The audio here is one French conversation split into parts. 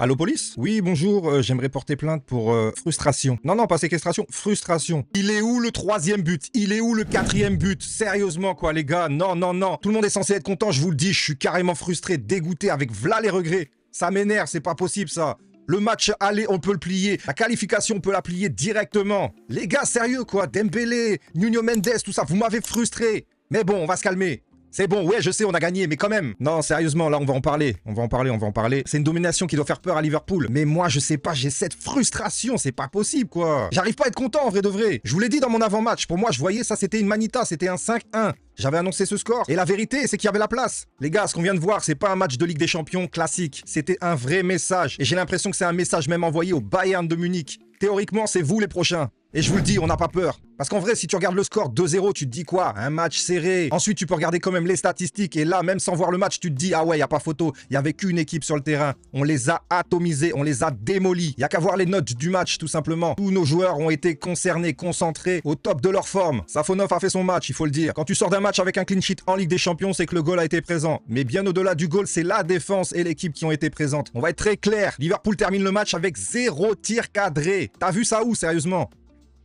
Allô police? Oui, bonjour, j'aimerais porter plainte pour frustration. Non, non, pas séquestration, frustration. Il est où le troisième but? Il est où le quatrième but? Sérieusement quoi les gars, non, non, non. Tout le monde est censé être content, je vous le dis, je suis carrément frustré, dégoûté, avec v'là les regrets. Ça m'énerve, c'est pas possible ça. Le match aller, on peut le plier. La qualification, on peut la plier directement. Les gars, sérieux quoi, Dembélé, Nuno Mendes, tout ça, vous m'avez frustré. Mais bon, on va se calmer. C'est bon, ouais, je sais, on a gagné, mais quand même. Non, sérieusement, là, on va en parler. On va en parler. C'est une domination qui doit faire peur à Liverpool. Mais moi, je sais pas, j'ai cette frustration, c'est pas possible, quoi. J'arrive pas à être content, en vrai de vrai. Je vous l'ai dit dans mon avant-match. Pour moi, je voyais ça, c'était une manita, c'était un 5-1. J'avais annoncé ce score. Et la vérité, c'est qu'il y avait la place. Les gars, ce qu'on vient de voir, c'est pas un match de Ligue des Champions classique. C'était un vrai message. Et j'ai l'impression que c'est un message même envoyé au Bayern de Munich. Théoriquement, c'est vous les prochains. Et je vous le dis, on n'a pas peur. Parce qu'en vrai, si tu regardes le score 2-0, tu te dis quoi? Un match serré. Ensuite, tu peux regarder quand même les statistiques. Et là, même sans voir le match, tu te dis, ah ouais, il n'y a pas photo. Il n'y avait qu'une équipe sur le terrain. On les a atomisés, on les a démolis. Il n'y a qu'à voir les notes du match, tout simplement. Tous nos joueurs ont été concernés, concentrés, au top de leur forme. Safonov a fait son match, il faut le dire. Quand tu sors d'un match avec un clean sheet en Ligue des Champions, c'est que le goal a été présent. Mais bien au-delà du goal, c'est la défense et l'équipe qui ont été présentes. On va être très clair. Liverpool termine le match avec 0 tir cadré. T'as vu ça où, sérieusement?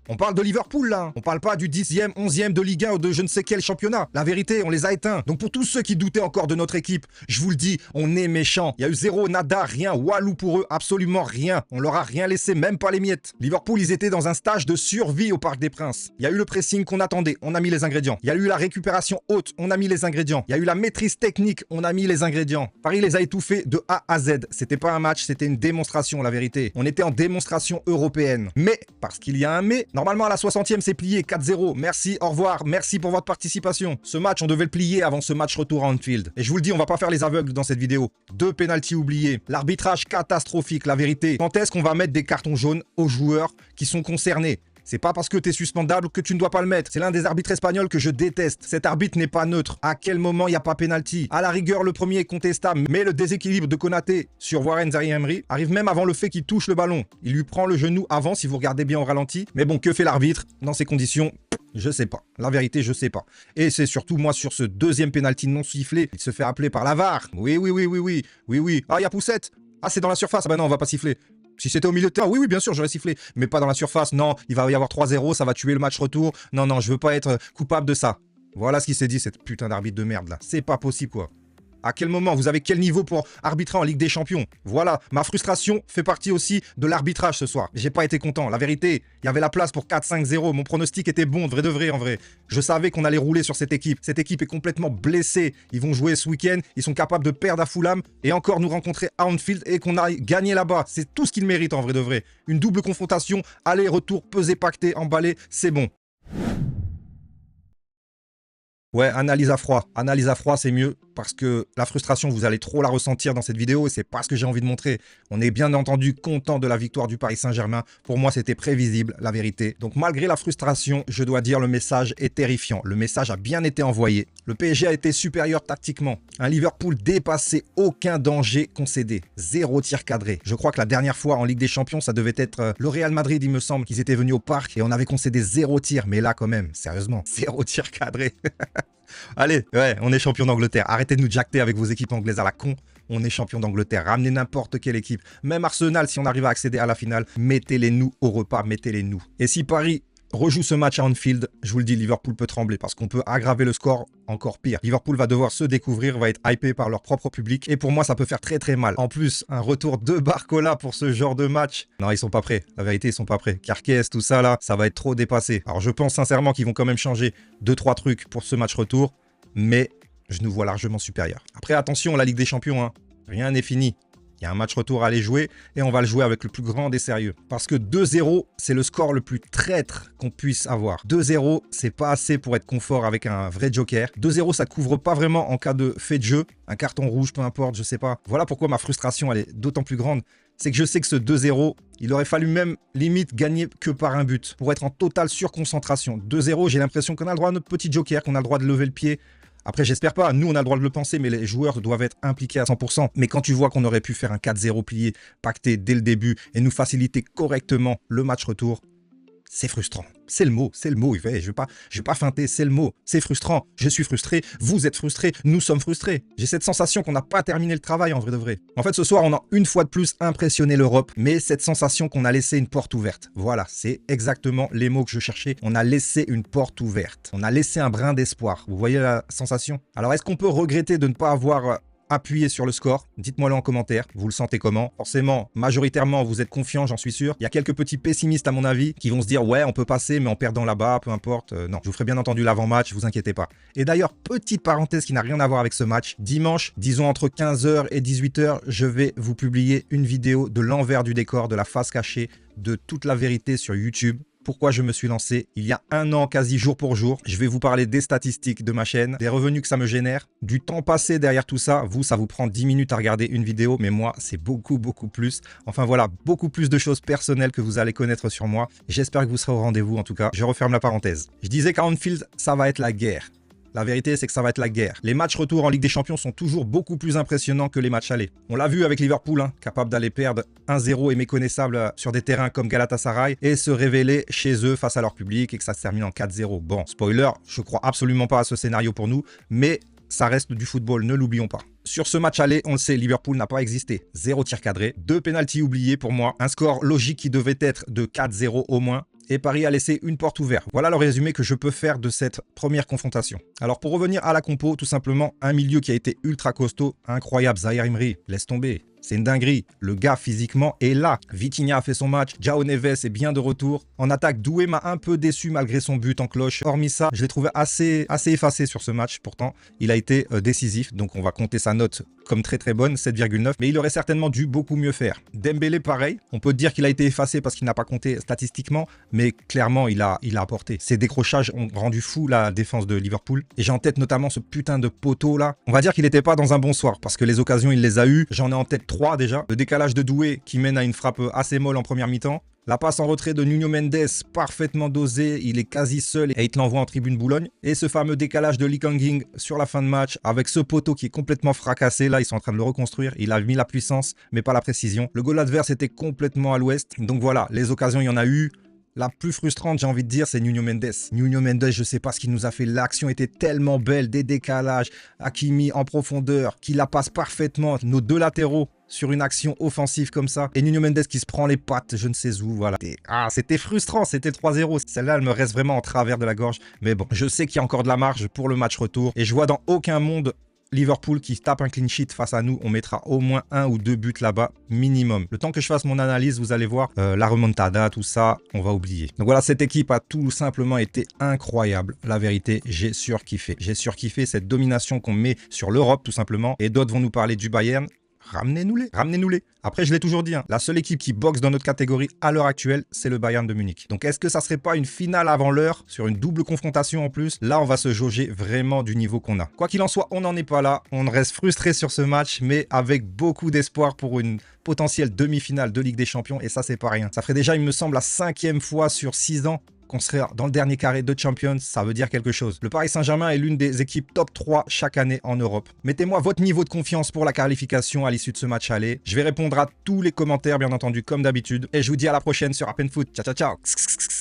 On parle de Liverpool là, on parle pas du 10e, 11e de Ligue 1 ou de je ne sais quel championnat. La vérité, on les a éteints. Donc pour tous ceux qui doutaient encore de notre équipe, je vous le dis, on est méchants. Il y a eu zéro, nada, rien, walou pour eux, absolument rien. On leur a rien laissé, même pas les miettes. Liverpool, ils étaient dans un stage de survie au Parc des Princes. Il y a eu le pressing qu'on attendait, on a mis les ingrédients. Il y a eu la récupération haute, on a mis les ingrédients. Il y a eu la maîtrise technique, on a mis les ingrédients. Paris les a étouffés de A à Z. C'était pas un match, c'était une démonstration, la vérité. On était en démonstration européenne. Mais, parce qu'il y a un mais, normalement, à la 60e, c'est plié 4-0. Merci, au revoir, merci pour votre participation. Ce match, on devait le plier avant ce match retour à Anfield. Et je vous le dis, on va pas faire les aveugles dans cette vidéo. 2 pénaltys oubliés. L'arbitrage catastrophique, la vérité. Quand est-ce qu'on va mettre des cartons jaunes aux joueurs qui sont concernés? C'est pas parce que t'es suspendable que tu ne dois pas le mettre. C'est l'un des arbitres espagnols que je déteste. Cet arbitre n'est pas neutre. À quel moment il n'y a pas pénalty? À la rigueur, le premier est contestable, mais le déséquilibre de Konaté sur Warren Zaïre-Emery arrive même avant le fait qu'il touche le ballon. Il lui prend le genou avant, si vous regardez bien au ralenti. Mais bon, que fait l'arbitre dans ces conditions? Je sais pas. La vérité, je sais pas. Et c'est surtout, moi, sur ce deuxième pénalty non sifflé, il se fait appeler par la VAR. Oui. Ah, il y a poussette. Ah, c'est dans la surface. Ah bah non, on va pas siffler. Si c'était au milieu de terrain, oui, bien sûr, j'aurais sifflé. Mais pas dans la surface, non, il va y avoir 3-0, ça va tuer le match retour. Non, je veux pas être coupable de ça. Voilà ce qui s'est dit, cette putain d'arbitre de merde, là. C'est pas possible, quoi. À quel moment? Vous avez quel niveau pour arbitrer en Ligue des Champions? Voilà, ma frustration fait partie aussi de l'arbitrage ce soir. J'ai pas été content. La vérité, il y avait la place pour 4-5-0. Mon pronostic était bon, de vrai, en vrai. Je savais qu'on allait rouler sur cette équipe. Cette équipe est complètement blessée. Ils vont jouer ce week-end. Ils sont capables de perdre à Fulham et encore nous rencontrer à Anfield et qu'on aille gagner là-bas. C'est tout ce qu'ils méritent en vrai de vrai. Une double confrontation, aller-retour, pesé, pacté, emballé, c'est bon. Ouais, analyse à froid. Analyse à froid, c'est mieux parce que la frustration, vous allez trop la ressentir dans cette vidéo et c'est pas ce que j'ai envie de montrer. On est bien entendu content de la victoire du Paris Saint-Germain. Pour moi, c'était prévisible, la vérité. Donc malgré la frustration, je dois dire le message est terrifiant. Le message a bien été envoyé. Le PSG a été supérieur tactiquement. Un Liverpool dépassé, aucun danger concédé. 0 tir cadré. Je crois que la dernière fois en Ligue des Champions, ça devait être le Real Madrid, il me semble, qu'ils étaient venus au parc et on avait concédé 0 tir. Mais là, quand même, sérieusement, 0 tir cadré. Allez, ouais, on est champion d'Angleterre. Arrêtez de nous jacter avec vos équipes anglaises à la con. On est champion d'Angleterre. Ramenez n'importe quelle équipe. Même Arsenal, si on arrive à accéder à la finale, mettez-les nous au repas, mettez-les nous. Et si Paris rejoue ce match à Anfield, je vous le dis, Liverpool peut trembler parce qu'on peut aggraver le score encore pire. Liverpool va devoir se découvrir, va être hypé par leur propre public et pour moi, ça peut faire très mal. En plus, un retour de Barcola pour ce genre de match. Non, ils sont pas prêts. La vérité, ils sont pas prêts. Carquez, tout ça là, ça va être trop dépassé. Alors je pense sincèrement qu'ils vont quand même changer 2-3 trucs pour ce match retour, mais je nous vois largement supérieur. Après, attention, la Ligue des Champions, hein. Rien n'est fini. Il y a un match retour à aller jouer et on va le jouer avec le plus grand des sérieux. Parce que 2-0, c'est le score le plus traître qu'on puisse avoir. 2-0, c'est pas assez pour être confort avec un vrai joker. 2-0, ça couvre pas vraiment en cas de fait de jeu. Un carton rouge, peu importe, je sais pas. Voilà pourquoi ma frustration, elle est d'autant plus grande. C'est que je sais que ce 2-0, il aurait fallu même limite gagner que par un but pour être en totale surconcentration. 2-0, j'ai l'impression qu'on a le droit à notre petit joker, qu'on a le droit de lever le pied. Après, j'espère pas. Nous, on a le droit de le penser, mais les joueurs doivent être impliqués à 100%. Mais quand tu vois qu'on aurait pu faire un 4-0 plié, pacté dès le début et nous faciliter correctement le match retour, c'est frustrant. C'est le mot, c'est le mot. Je vais pas feinter, c'est le mot. C'est frustrant. Je suis frustré, vous êtes frustrés, nous sommes frustrés. J'ai cette sensation qu'on n'a pas terminé le travail en vrai de vrai. En fait, ce soir, on a une fois de plus impressionné l'Europe, mais cette sensation qu'on a laissé une porte ouverte. Voilà, c'est exactement les mots que je cherchais. On a laissé une porte ouverte. On a laissé un brin d'espoir. Vous voyez la sensation? Alors, est-ce qu'on peut regretter de ne pas avoir appuyez sur le score, dites-moi-le en commentaire, vous le sentez comment? Forcément, majoritairement, vous êtes confiants, j'en suis sûr. Il y a quelques petits pessimistes à mon avis qui vont se dire ouais, on peut passer mais en perdant là-bas, peu importe. Non, je vous ferai bien entendu l'avant-match, vous inquiétez pas. Et d'ailleurs, petite parenthèse qui n'a rien à voir avec ce match, dimanche, disons entre 15h et 18h, je vais vous publier une vidéo de l'envers du décor, de la face cachée, de toute la vérité sur YouTube. Pourquoi je me suis lancé il y a un an, quasi jour pour jour. Je vais vous parler des statistiques de ma chaîne, des revenus que ça me génère, du temps passé derrière tout ça. Vous, ça vous prend 10 minutes à regarder une vidéo, mais moi, c'est beaucoup plus. Enfin voilà, beaucoup plus de choses personnelles que vous allez connaître sur moi. J'espère que vous serez au rendez-vous en tout cas. Je referme la parenthèse. Je disais qu'à Anfield, ça va être la guerre. La vérité, c'est que ça va être la guerre. Les matchs retour en Ligue des Champions sont toujours beaucoup plus impressionnants que les matchs allés. On l'a vu avec Liverpool, capable d'aller perdre 1-0 et méconnaissable sur des terrains comme Galatasaray et se révéler chez eux face à leur public et que ça se termine en 4-0. Bon, spoiler, je crois absolument pas à ce scénario pour nous, mais ça reste du football, ne l'oublions pas. Sur ce match aller, on le sait, Liverpool n'a pas existé. 0 tir cadré, 2 pénaltys oubliés pour moi, un score logique qui devait être de 4-0 au moins. Et Paris a laissé une porte ouverte. Voilà le résumé que je peux faire de cette première confrontation. Alors pour revenir à la compo, tout simplement, un milieu qui a été ultra costaud, incroyable, Zahir Emery, laisse tomber. C'est une dinguerie. Le gars, physiquement, est là. Vitinha a fait son match. João Neves est bien de retour. En attaque, Doué m'a un peu déçu malgré son but en cloche. Hormis ça, je l'ai trouvé assez effacé sur ce match. Pourtant, il a été décisif. Donc, on va compter sa note comme très bonne, 7,9. Mais il aurait certainement dû beaucoup mieux faire. Dembélé, pareil. On peut dire qu'il a été effacé parce qu'il n'a pas compté statistiquement. Mais clairement, il a apporté. Ses décrochages ont rendu fou la défense de Liverpool. Et j'ai en tête notamment ce putain de poteau là. On va dire qu'il n'était pas dans un bon soir parce que les occasions, il les a eues. J'en ai en tête 3 déjà. Le décalage de Doué qui mène à une frappe assez molle en première mi-temps. La passe en retrait de Nuno Mendes, parfaitement dosée, il est quasi seul et il te l'envoie en tribune Boulogne. Et ce fameux décalage de Lee Kang-in sur la fin de match avec ce poteau qui est complètement fracassé. Là, ils sont en train de le reconstruire. Il a mis la puissance, mais pas la précision. Le goal adverse était complètement à l'ouest. Donc voilà, les occasions, il y en a eu. La plus frustrante, j'ai envie de dire, c'est Nuno Mendes. Nuno Mendes, je sais pas ce qu'il nous a fait. L'action était tellement belle, des décalages, Hakimi en profondeur, qui la passe parfaitement. Nos deux latéraux sur une action offensive comme ça. Et Nuno Mendes qui se prend les pattes, je ne sais où, voilà. C'était frustrant, c'était 3-0. Celle-là, elle me reste vraiment en travers de la gorge. Mais bon, je sais qu'il y a encore de la marge pour le match retour. Et je vois dans aucun monde Liverpool qui tape un clean sheet face à nous, on mettra au moins 1 ou 2 buts là-bas, minimum. Le temps que je fasse mon analyse, vous allez voir, la remontada, tout ça, on va oublier. Donc voilà, cette équipe a tout simplement été incroyable. La vérité, j'ai surkiffé. J'ai surkiffé cette domination qu'on met sur l'Europe, tout simplement. Et d'autres vont nous parler du Bayern. Ramenez-nous-les, ramenez-nous-les. Après, je l'ai toujours dit, la seule équipe qui boxe dans notre catégorie à l'heure actuelle, c'est le Bayern de Munich. Donc, est-ce que ça serait pas une finale avant l'heure, sur une double confrontation en plus? Là, on va se jauger vraiment du niveau qu'on a. Quoi qu'il en soit, on n'en est pas là. On reste frustré sur ce match, mais avec beaucoup d'espoir pour une potentielle demi-finale de Ligue des Champions. Et ça, c'est pas rien. Ça ferait déjà, il me semble, la 5e fois sur 6 ans qu'on serait dans le dernier carré de Champions, ça veut dire quelque chose. Le Paris Saint-Germain est l'une des équipes top 3 chaque année en Europe. Mettez-moi votre niveau de confiance pour la qualification à l'issue de ce match aller. Je vais répondre à tous les commentaires, bien entendu, comme d'habitude. Et je vous dis à la prochaine sur Appen Foot. Ciao, ciao, ciao.